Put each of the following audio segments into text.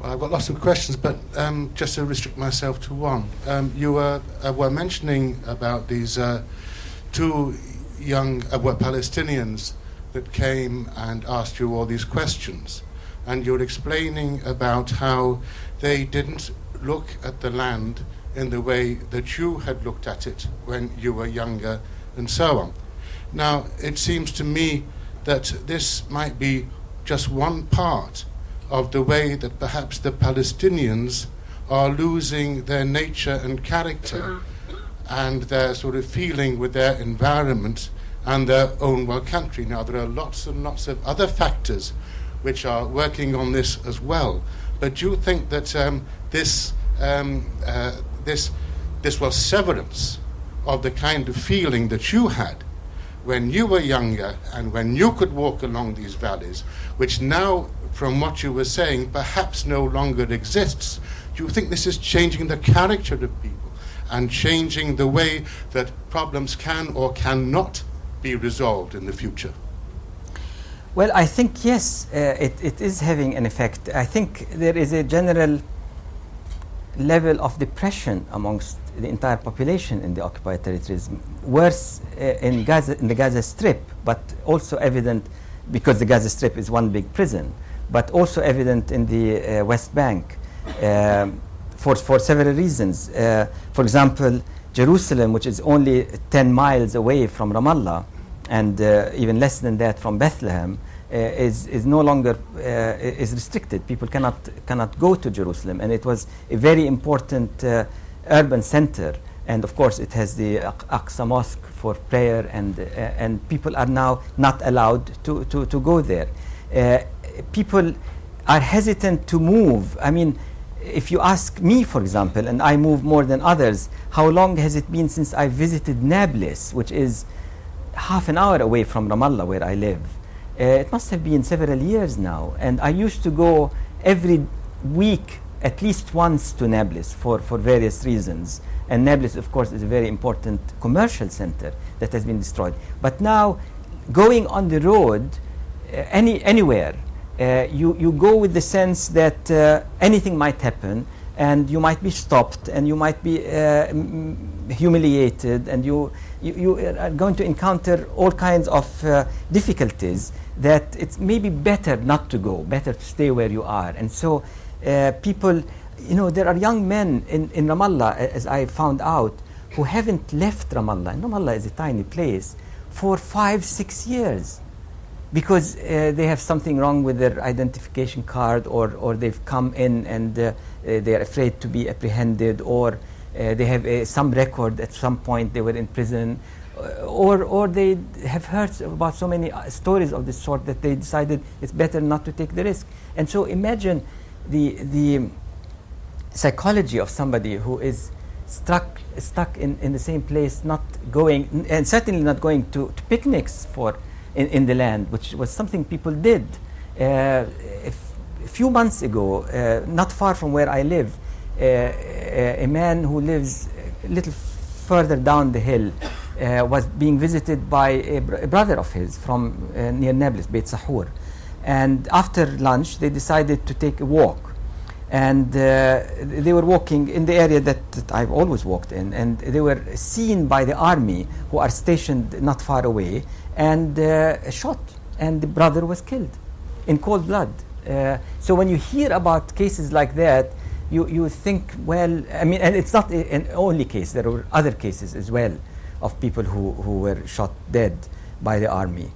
Well, I've got lots of questions, but just to restrict myself to one. You were mentioning about these two young Palestinians that came and asked you all these questions. And you were explaining about how they didn't look at the land in the way that you had looked at it when you were younger, and so on. Now, it seems to me that this might be just one part of the way that perhaps the Palestinians are losing their nature and character and their sort of feeling with their environment and their own country. Now, there are lots and lots of other factors which are working on this as well. But do you think that this was severance of the kind of feeling that you had when you were younger and when you could walk along these valleys, which now, from what you were saying, perhaps no longer exists? Do you think this is changing the character of people and changing the way that problems can or cannot be resolved in the future? Well, I think, yes, it is having an effect. I think there is a general level of depression amongst the entire population in the occupied territories, worse in the Gaza Strip, but also evident because the Gaza Strip is one big prison, but also evident in the West Bank for several reasons. For example, Jerusalem, which is only 10 miles away from Ramallah, and even less than that from Bethlehem, is no longer is restricted. People cannot go to Jerusalem, and it was a very important urban center. And of course, it has the Aqsa Mosque for prayer, and people are now not allowed to go there. People are hesitant to move. I mean, if you ask me, for example, and I move more than others, how long has it been since I visited Nablus, which is half an hour away from Ramallah, where I live? It must have been several years now, and I used to go every week at least once to Nablus for various reasons. And Nablus, of course, is a very important commercial center that has been destroyed. But now, going on the road anywhere, you go with the sense that anything might happen, and you might be stopped, and you might be humiliated, and you are going to encounter all kinds of difficulties that it's maybe better not to go, better to stay where you are. And so people, there are young men in Ramallah, as I found out, who haven't left Ramallah. And Ramallah is a tiny place, for 5-6 years, because they have something wrong with their identification card, or they've come in and they are afraid to be apprehended, or they have some record at some point they were in prison, or they have heard about so many stories of this sort that they decided it's better not to take the risk. And so imagine the psychology of somebody who is stuck in the same place, not going, and certainly not going to picnics in the land, which was something people did. A few months ago, not far from where I live, a man who lives a little further down the hill was being visited by a brother of his from near Nablus, Beit Sahur. And after lunch, they decided to take a walk. And they were walking in the area that I've always walked in, and they were seen by the army, who are stationed not far away, and shot, and the brother was killed in cold blood. So when you hear about cases like that, you think, well, I mean, and it's not an only case. There were other cases as well of people who were shot dead by the army.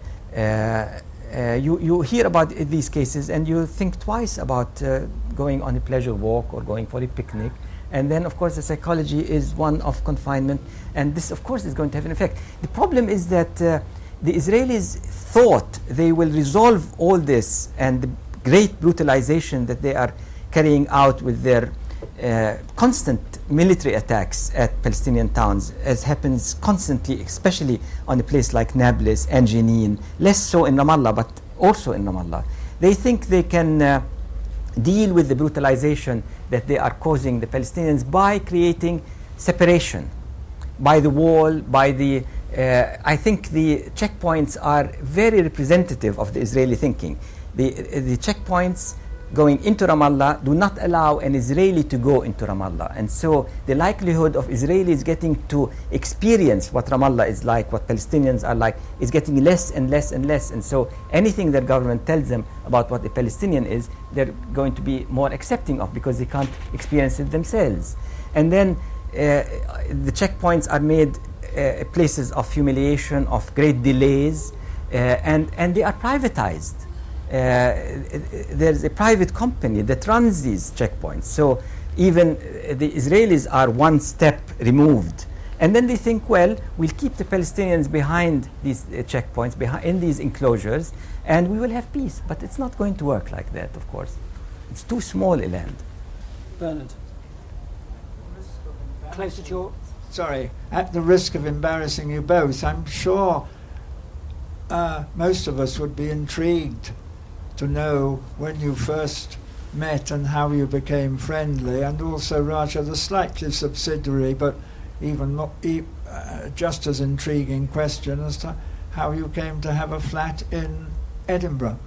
You hear about these cases, and you think twice about going on a pleasure walk or going for a picnic. And then, of course, the psychology is one of confinement, and this, of course, is going to have an effect. The problem is that the Israelis thought they will resolve all this and the great brutalization that they are carrying out with their constant military attacks at Palestinian towns, as happens constantly, especially on a place like Nablus and Jenin, less so in Ramallah, but also in Ramallah. They think they can deal with the brutalization that they are causing the Palestinians by creating separation, by the wall, by the I think the checkpoints are very representative of the Israeli thinking. The checkpoints going into Ramallah do not allow an Israeli to go into Ramallah. And so the likelihood of Israelis getting to experience what Ramallah is like, what Palestinians are like, is getting less and less and less. And so anything that government tells them about what a Palestinian is, they're going to be more accepting of, because they can't experience it themselves. And then the checkpoints are made places of humiliation, of great delays, and they are privatized. There's a private company that runs these checkpoints. So even the Israelis are one step removed. And then they think, well, we'll keep the Palestinians behind these checkpoints, in these enclosures, and we will have peace. But it's not going to work like that, of course. It's too small a land. Bernard. Closer to your... Sorry, at the risk of embarrassing you both, I'm sure most of us would be intrigued to know when you first met and how you became friendly, and also, Raja, the slightly subsidiary but even more, just as intriguing question as to how you came to have a flat in Edinburgh.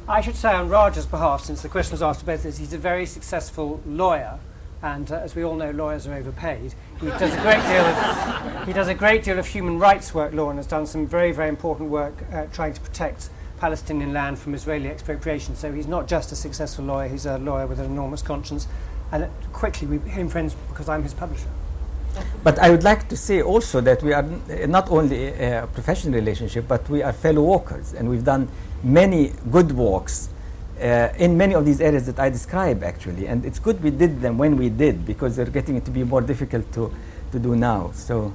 I should say on Raja's behalf, since the question was asked about this, he's a very successful lawyer, and as we all know, lawyers are overpaid. He does a great deal of human rights work law, and has done some very, very important work trying to protect Palestinian land from Israeli expropriation. So he's not just a successful lawyer, he's a lawyer with an enormous conscience. And quickly we became friends because I'm his publisher. But I would like to say also that we are not only a professional relationship, but we are fellow walkers, and we've done many good walks in many of these areas that I describe, actually. And it's good we did them when we did, because they're getting to be more difficult to do now. So